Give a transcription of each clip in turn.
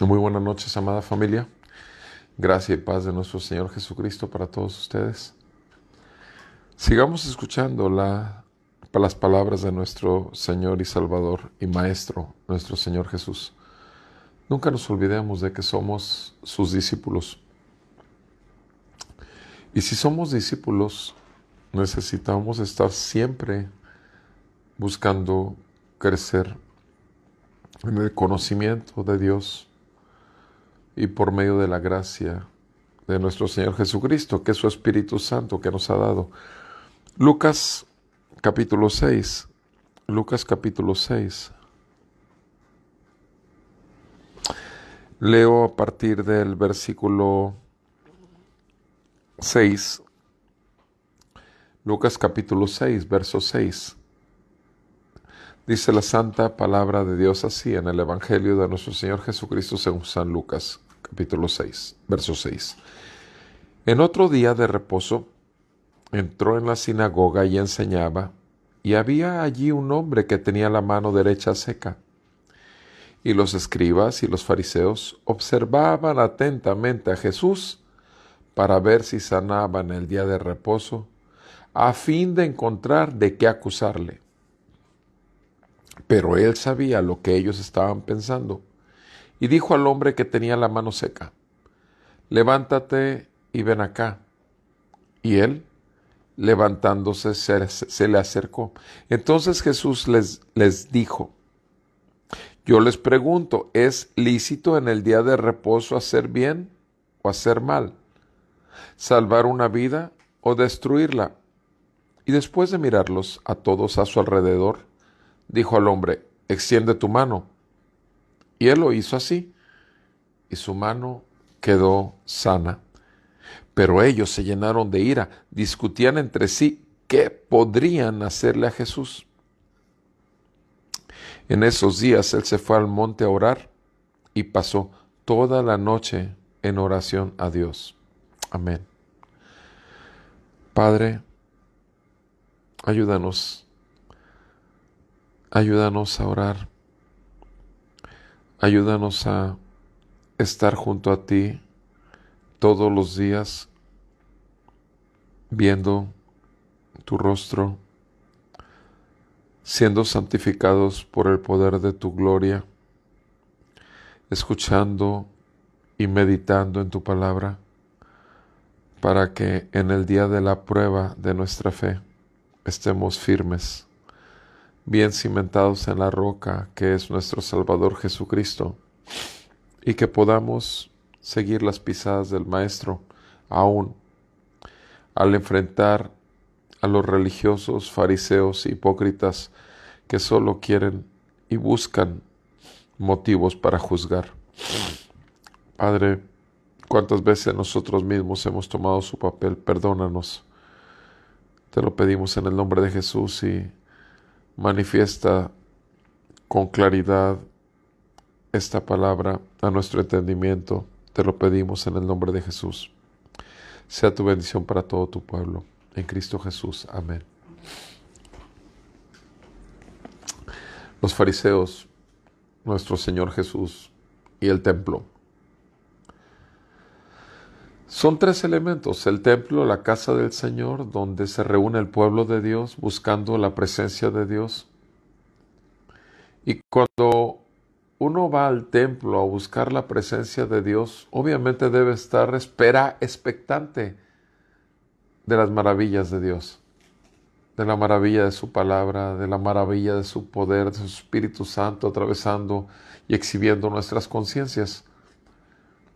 Muy buenas noches, amada familia. Gracia y paz de nuestro Señor Jesucristo para todos ustedes. Sigamos escuchando las palabras de nuestro Señor y Salvador y Maestro, nuestro Señor Jesús. Nunca nos olvidemos de que somos sus discípulos. Y si somos discípulos, necesitamos estar siempre buscando crecer en el conocimiento de Dios y por medio de la gracia de nuestro Señor Jesucristo, que es su Espíritu Santo que nos ha dado. Lucas capítulo 6. Lucas capítulo 6. Leo a partir del versículo 6. Lucas capítulo 6, verso 6. Dice la santa palabra de Dios así en el Evangelio de nuestro Señor Jesucristo según San Lucas, capítulo 6, verso 6. En otro día de reposo, entró en la sinagoga y enseñaba, y había allí un hombre que tenía la mano derecha seca. Y los escribas y los fariseos observaban atentamente a Jesús para ver si sanaba en el día de reposo, a fin de encontrar de qué acusarle. Pero él sabía lo que ellos estaban pensando, y dijo al hombre que tenía la mano seca, levántate y ven acá. Y él, levantándose, se le acercó. Entonces Jesús les dijo, yo les pregunto, ¿es lícito en el día de reposo hacer bien o hacer mal? ¿Salvar una vida o destruirla? Y después de mirarlos a todos a su alrededor, dijo al hombre, extiende tu mano. Y él lo hizo así, y su mano quedó sana. Pero ellos se llenaron de ira, discutían entre sí qué podrían hacerle a Jesús. En esos días él se fue al monte a orar y pasó toda la noche en oración a Dios. Amén. Padre, ayúdanos a orar, ayúdanos a estar junto a ti todos los días, viendo tu rostro, siendo santificados por el poder de tu gloria, escuchando y meditando en tu palabra, para que en el día de la prueba de nuestra fe estemos firmes, bien cimentados en la roca que es nuestro Salvador Jesucristo, y que podamos seguir las pisadas del Maestro, aún al enfrentar a los religiosos, fariseos e hipócritas que solo quieren y buscan motivos para juzgar. Padre, ¿cuántas veces nosotros mismos hemos tomado su papel? Perdónanos. Te lo pedimos en el nombre de Jesús y manifiesta con claridad esta palabra a nuestro entendimiento. Te lo pedimos en el nombre de Jesús. Sea tu bendición para todo tu pueblo. En Cristo Jesús. Amén. Los fariseos, nuestro Señor Jesús y el templo. Son tres elementos: el templo, la casa del Señor, donde se reúne el pueblo de Dios buscando la presencia de Dios. Y cuando uno va al templo a buscar la presencia de Dios, obviamente debe estar expectante de las maravillas de Dios, de la maravilla de su palabra, de la maravilla de su poder, de su Espíritu Santo atravesando y exhibiendo nuestras conciencias.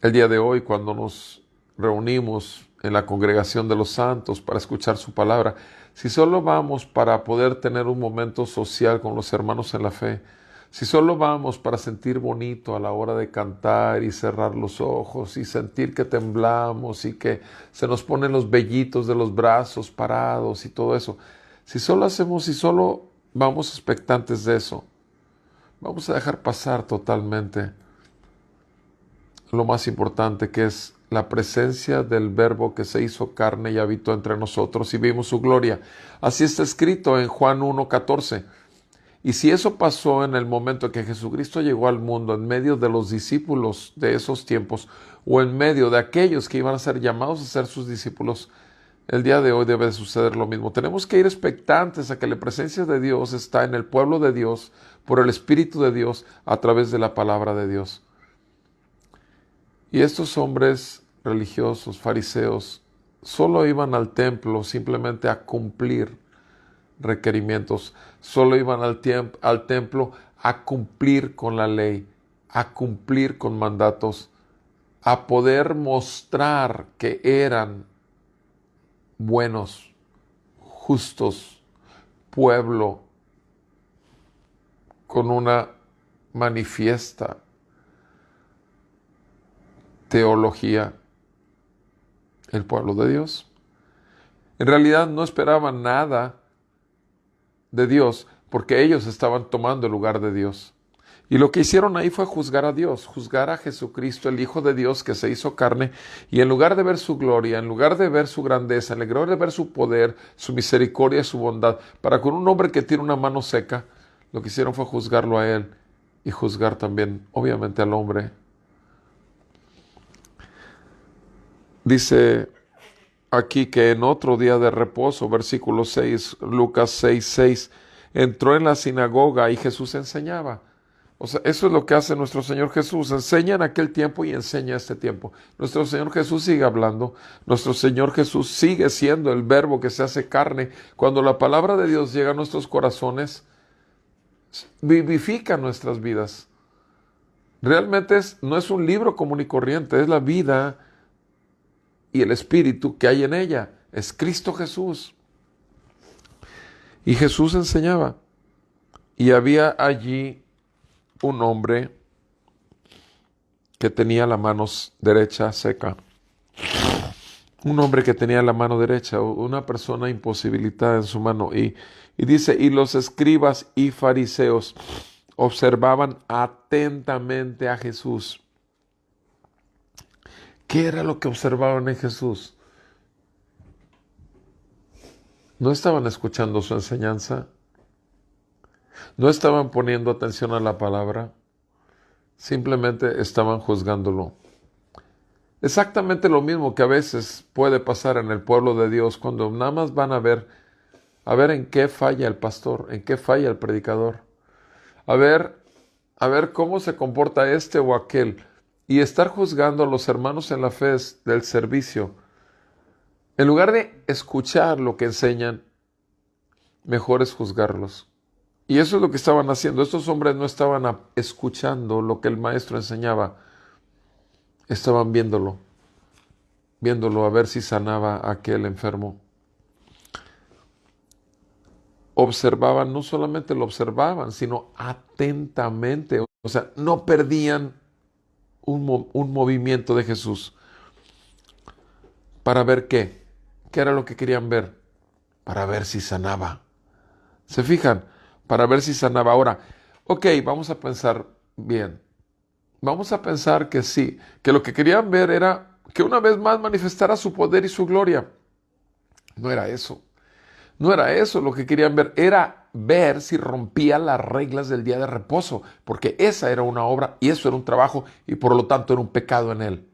El día de hoy, cuando nos reunimos en la congregación de los santos para escuchar su palabra, si solo vamos para poder tener un momento social con los hermanos en la fe, si solo vamos para sentir bonito a la hora de cantar y cerrar los ojos y sentir que temblamos y que se nos ponen los vellitos de los brazos parados y todo eso, si solo vamos expectantes de eso, vamos a dejar pasar totalmente lo más importante, que es la presencia del Verbo que se hizo carne y habitó entre nosotros y vimos su gloria. Así está escrito en Juan 1:14. Y si eso pasó en el momento que Jesucristo llegó al mundo, en medio de los discípulos de esos tiempos, o en medio de aquellos que iban a ser llamados a ser sus discípulos, el día de hoy debe suceder lo mismo. Tenemos que ir expectantes a que la presencia de Dios está en el pueblo de Dios, por el Espíritu de Dios, a través de la palabra de Dios. Y estos hombres religiosos, fariseos, solo iban al templo simplemente a cumplir requerimientos, solo iban al templo a cumplir con la ley, a cumplir con mandatos, a poder mostrar que eran buenos, justos, pueblo con una manifiesta teología, el pueblo de Dios. En realidad no esperaban nada de Dios porque ellos estaban tomando el lugar de Dios. Y lo que hicieron ahí fue juzgar a Dios, juzgar a Jesucristo, el Hijo de Dios que se hizo carne, y en lugar de ver su gloria, en lugar de ver su grandeza, en lugar de ver su poder, su misericordia y su bondad, para con un hombre que tiene una mano seca, lo que hicieron fue juzgarlo a él y juzgar también, obviamente, al hombre. Dice aquí que en otro día de reposo, versículo 6, Lucas 6:6, entró en la sinagoga y Jesús enseñaba. O sea, eso es lo que hace nuestro Señor Jesús. Enseña en aquel tiempo y enseña este tiempo. Nuestro Señor Jesús sigue hablando. Nuestro Señor Jesús sigue siendo el verbo que se hace carne. Cuando la palabra de Dios llega a nuestros corazones, vivifica nuestras vidas. Realmente no es un libro común y corriente, es la vida y el espíritu que hay en ella. Es Cristo Jesús. Y Jesús enseñaba. Y había allí un hombre que tenía la mano derecha seca. Un hombre que tenía la mano derecha, una persona imposibilitada en su mano. Y dice, y los escribas y fariseos observaban atentamente a Jesús. ¿Qué era lo que observaban en Jesús? ¿No estaban escuchando su enseñanza? ¿No estaban poniendo atención a la palabra? Simplemente estaban juzgándolo. Exactamente lo mismo que a veces puede pasar en el pueblo de Dios cuando nada más van a ver en qué falla el pastor, en qué falla el predicador, a ver cómo se comporta este o aquel, y estar juzgando a los hermanos en la fe del servicio. En lugar de escuchar lo que enseñan, mejor es juzgarlos. Y eso es lo que estaban haciendo. Estos hombres no estaban escuchando lo que el maestro enseñaba. Estaban viéndolo a ver si sanaba a aquel enfermo. Observaban, no solamente lo observaban, sino atentamente. O sea, no perdían un movimiento de Jesús. ¿Para ver qué? ¿Qué era lo que querían ver? Para ver si sanaba. ¿Se fijan? Para ver si sanaba. Ahora, ok, vamos a pensar bien. Vamos a pensar que sí, que lo que querían ver era que una vez más manifestara su poder y su gloria. No era eso. No era eso lo que querían ver. Era ver si rompía las reglas del día de reposo. Porque esa era una obra y eso era un trabajo y por lo tanto era un pecado en él.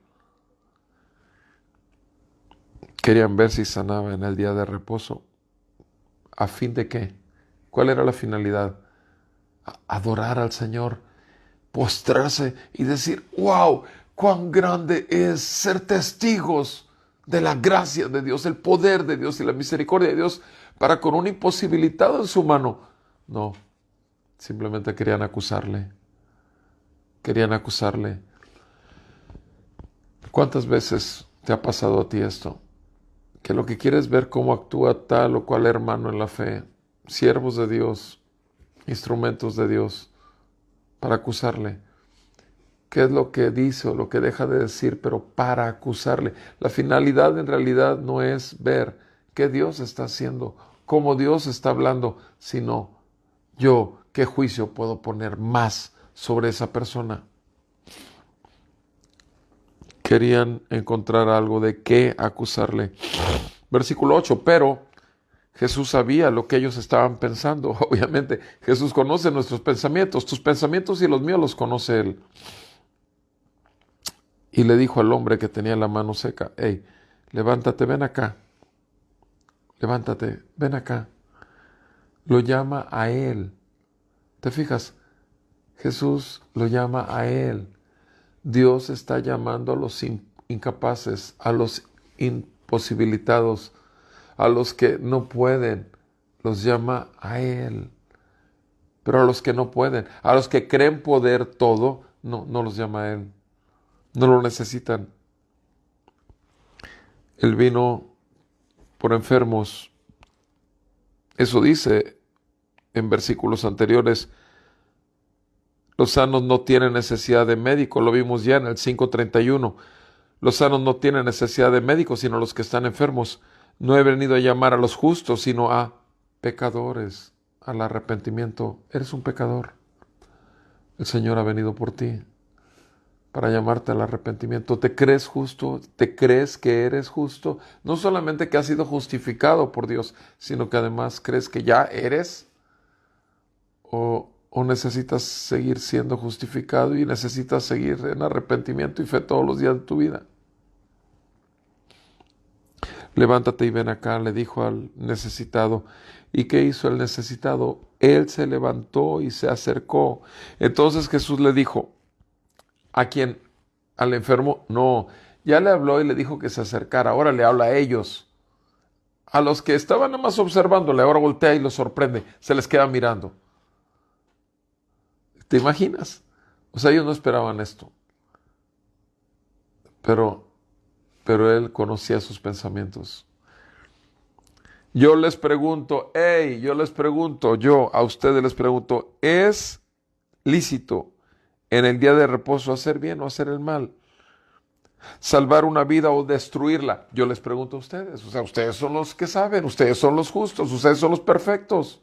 Querían ver si sanaba en el día de reposo. ¿A fin de qué? ¿Cuál era la finalidad? Adorar al Señor, postrarse y decir, wow, cuán grande es ser testigos de la gracia de Dios, el poder de Dios y la misericordia de Dios para con un imposibilitado en su mano. No, simplemente querían acusarle. Querían acusarle. ¿Cuántas veces te ha pasado a ti esto? Que lo que quieres ver cómo actúa tal o cual hermano en la fe, siervos de Dios, instrumentos de Dios, para acusarle. ¿Qué es lo que dice o lo que deja de decir? Pero para acusarle. La finalidad en realidad no es ver qué Dios está haciendo, cómo Dios está hablando, sino yo qué juicio puedo poner más sobre esa persona. Querían encontrar algo de qué acusarle. Versículo 8, pero Jesús sabía lo que ellos estaban pensando. Obviamente, Jesús conoce nuestros pensamientos. Tus pensamientos y los míos los conoce Él. Y le dijo al hombre que tenía la mano seca, hey, levántate, ven acá. Levántate, ven acá. Lo llama a Él. ¿Te fijas? Jesús lo llama a Él. Dios está llamando a los incapaces, a los imposibilitados, a los que no pueden. Los llama a Él. Pero a los que no pueden, a los que creen poder todo, no los llama a Él. No lo necesitan. Él vino por enfermos. Eso dice en versículos anteriores. Los sanos no tienen necesidad de médico. Lo vimos ya en el 5:31. Los sanos no tienen necesidad de médico, sino los que están enfermos. No he venido a llamar a los justos, sino a pecadores, al arrepentimiento. Eres un pecador. El Señor ha venido por ti para llamarte al arrepentimiento. ¿Te crees justo? ¿Te crees que eres justo? No solamente que has sido justificado por Dios, sino que además crees que ya eres. ¿O necesitas seguir siendo justificado y necesitas seguir en arrepentimiento y fe todos los días de tu vida? Levántate y ven acá, le dijo al necesitado. ¿Y qué hizo el necesitado? Él se levantó y se acercó. Entonces Jesús le dijo, ¿a quién? ¿Al enfermo? No, ya le habló y le dijo que se acercara. Ahora le habla a ellos. A los que estaban nada más observándole, ahora voltea y los sorprende. Se les queda mirando. ¿Te imaginas? O sea, ellos no esperaban esto. Pero Él conocía sus pensamientos. Yo les pregunto, yo a ustedes les pregunto, ¿es lícito en el día de reposo hacer bien o hacer el mal? ¿Salvar una vida o destruirla? Yo les pregunto a ustedes. O sea, ustedes son los que saben, ustedes son los justos, ustedes son los perfectos.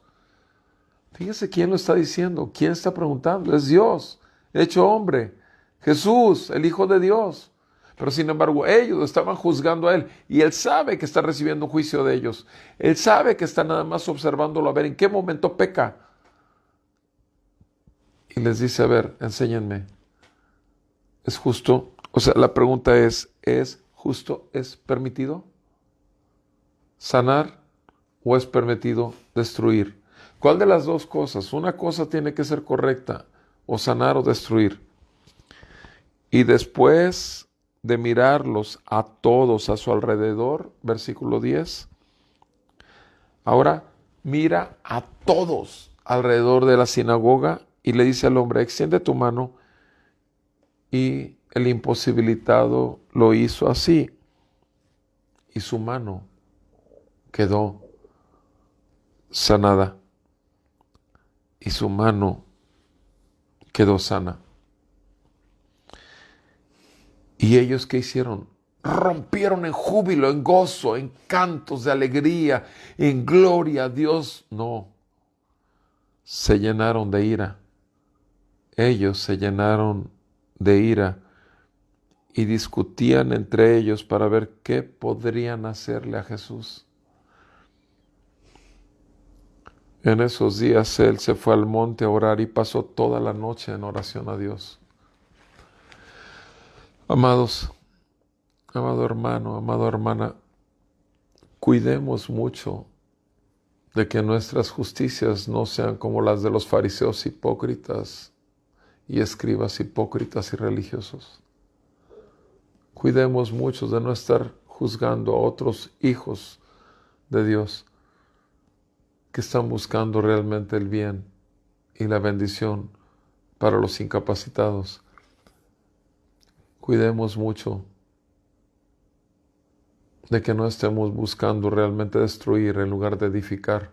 Fíjese quién lo está diciendo, quién está preguntando. Es Dios, hecho hombre, Jesús, el Hijo de Dios. Pero sin embargo, ellos lo estaban juzgando a Él y Él sabe que está recibiendo un juicio de ellos. Él sabe que está nada más observándolo a ver en qué momento peca. Y les dice, a ver, enséñenme. ¿Es justo? O sea, la pregunta ¿es justo? ¿Es permitido sanar o es permitido destruir? ¿Cuál de las dos cosas? Una cosa tiene que ser correcta, o sanar o destruir. Y después de mirarlos a todos a su alrededor, versículo 10, ahora mira a todos alrededor de la sinagoga y le dice al hombre, extiende tu mano, y el imposibilitado lo hizo así, y su mano quedó sanada. Y su mano quedó sana. ¿Y ellos qué hicieron? Rompieron en júbilo, en gozo, en cantos de alegría, en gloria a Dios. No, se llenaron de ira. Ellos se llenaron de ira y discutían entre ellos para ver qué podrían hacerle a Jesús. En esos días él se fue al monte a orar y pasó toda la noche en oración a Dios. Amados, amado hermano, amada hermana, cuidemos mucho de que nuestras justicias no sean como las de los fariseos hipócritas y escribas hipócritas y religiosos. Cuidemos mucho de no estar juzgando a otros hijos de Dios que están buscando realmente el bien y la bendición para los incapacitados. Cuidemos mucho de que no estemos buscando realmente destruir en lugar de edificar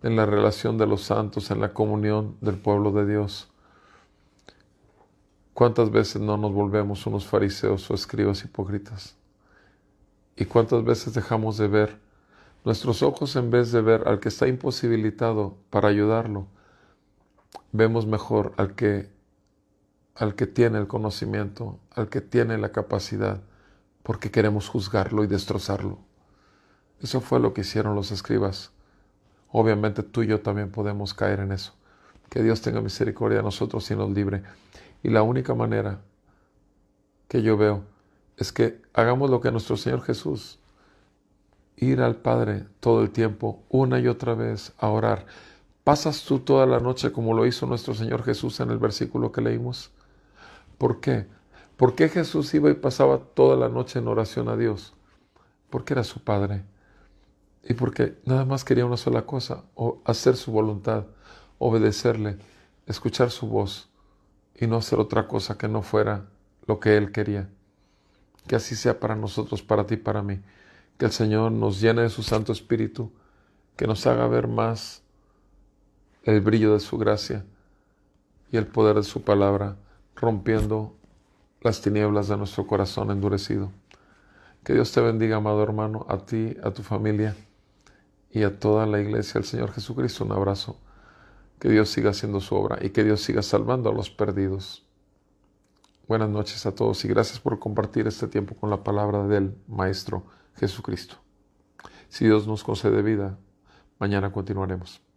en la relación de los santos, en la comunión del pueblo de Dios. ¿Cuántas veces no nos volvemos unos fariseos o escribas hipócritas? ¿Y cuántas veces dejamos de ver? Nuestros ojos, en vez de ver al que está imposibilitado para ayudarlo, vemos mejor al que tiene el conocimiento, al que tiene la capacidad, porque queremos juzgarlo y destrozarlo. Eso fue lo que hicieron los escribas. Obviamente tú y yo también podemos caer en eso. Que Dios tenga misericordia de nosotros y nos libre. Y la única manera que yo veo es que hagamos lo que nuestro Señor Jesús, ir al Padre todo el tiempo, una y otra vez, a orar. ¿Pasas tú toda la noche como lo hizo nuestro Señor Jesús en el versículo que leímos? ¿Por qué? ¿Por qué Jesús iba y pasaba toda la noche en oración a Dios? Porque era su Padre. Y porque nada más quería una sola cosa, hacer su voluntad, obedecerle, escuchar su voz y no hacer otra cosa que no fuera lo que Él quería. Que así sea para nosotros, para ti, para mí. Que el Señor nos llene de su Santo Espíritu, que nos haga ver más el brillo de su gracia y el poder de su palabra, rompiendo las tinieblas de nuestro corazón endurecido. Que Dios te bendiga, amado hermano, a ti, a tu familia y a toda la iglesia del Señor Jesucristo. Un abrazo. Que Dios siga haciendo su obra y que Dios siga salvando a los perdidos. Buenas noches a todos y gracias por compartir este tiempo con la palabra del Maestro Jesucristo. Si Dios nos concede vida, mañana continuaremos.